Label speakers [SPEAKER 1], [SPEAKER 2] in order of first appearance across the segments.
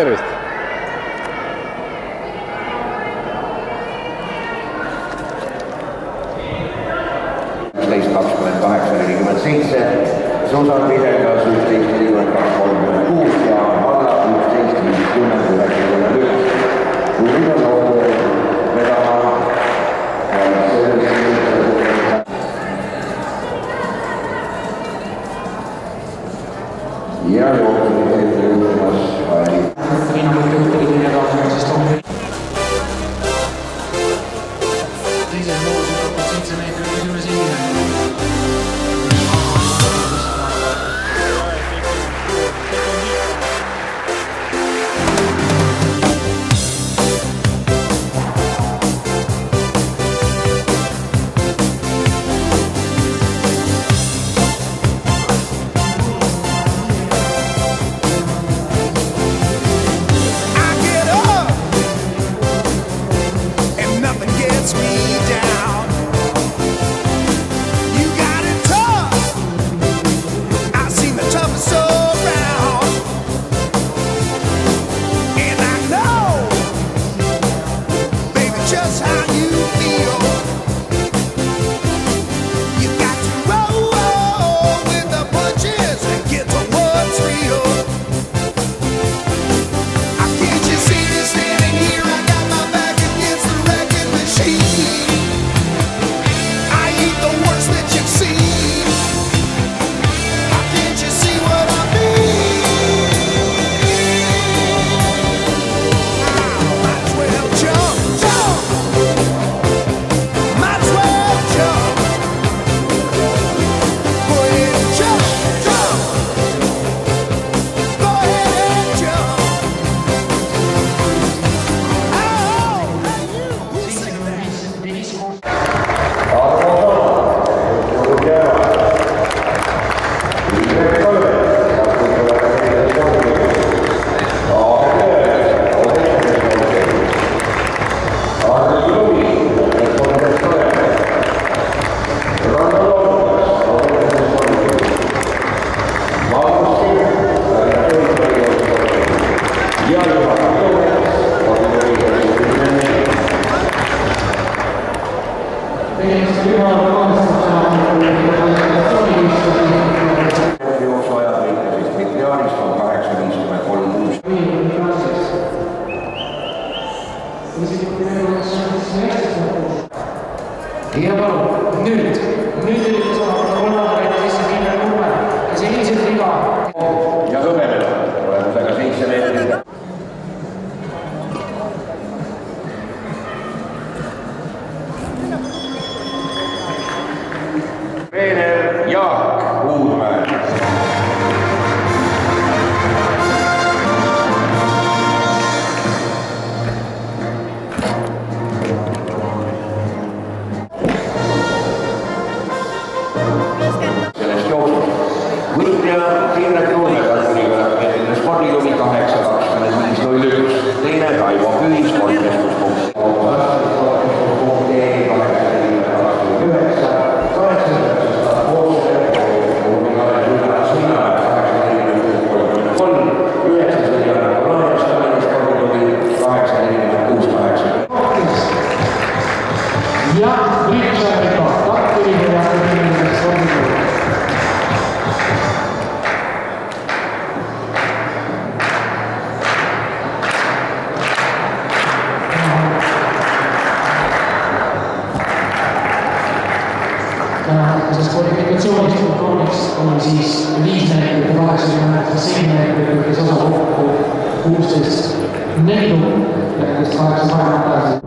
[SPEAKER 1] tervist!
[SPEAKER 2] Susan Vilegas 11.42.36 ja Alla 11.50.91. Kui nüüd on olnud vedama ja jooksunud ette juhtumas
[SPEAKER 3] Riinamägi juhturid ja edasi toomine. Teises loos on 7 meetrit küsime sinna. Ja palun, nüüd üritas olla kolmanda kätte sisse Tiina Lume ja sellised viga.
[SPEAKER 2] Ja Hõbemel olemusega 7 meetrit. Treener Jaak Uudmäe. Võitja Signe Kruumekartuniga spordijuhi 8.25.01. Teine Taivo Pühi spordikeskuspunkt.
[SPEAKER 3] Ja Richardika, Takkuriga ja spordijuhi. Kvalifikatsioonist on siis 5 meetrit ja 80 meetrit, 7 meetrit, kes osa kokku 16 neidu ja kes 8 paremad pääsid.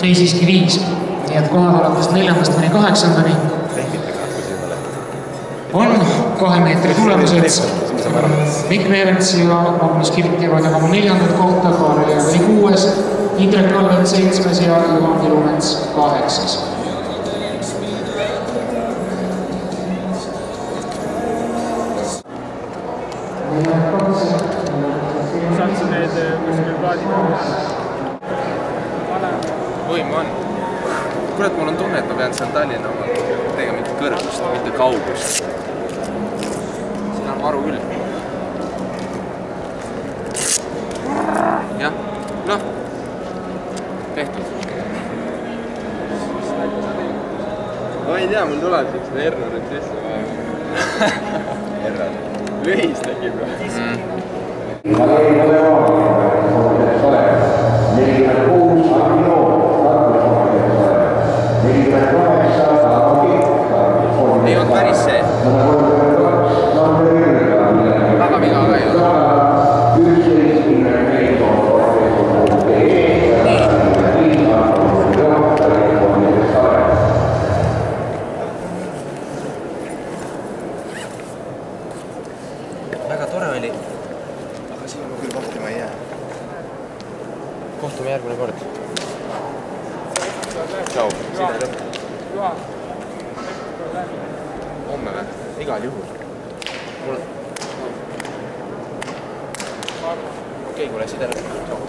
[SPEAKER 3] ei siiski 5. Nii et kohad alates 4. kuni 8. on 2 meetri tulemused. Mikk Meerents ja Magnus Kirt jäävad jagama 4. kohta, Kaarel Järveli 6, Indrek Kalvet 7 ja Juhan Kilumets 8.
[SPEAKER 1] Saaks need kuskil plaadid
[SPEAKER 4] võim on. Kurat, mul on tunne, et ma pean seal Tallinna tegema mitte kõrgust, mitte kaugust. Siin on maru küll. Jah, noh. Tehtud. Ma ei tea, mul tuleb seda Ernurit sisse vaja. Lühis tekib. Ei olnud päris see. Väga viga ka ei ole. Väga tore oli. Aga siin ma küll kohtima ei jää. Kohtume järgmine kord. Tšau. Sina lõpp. Homme või? Igal juhul. Okei, kuule, sida lõpp. Tšau.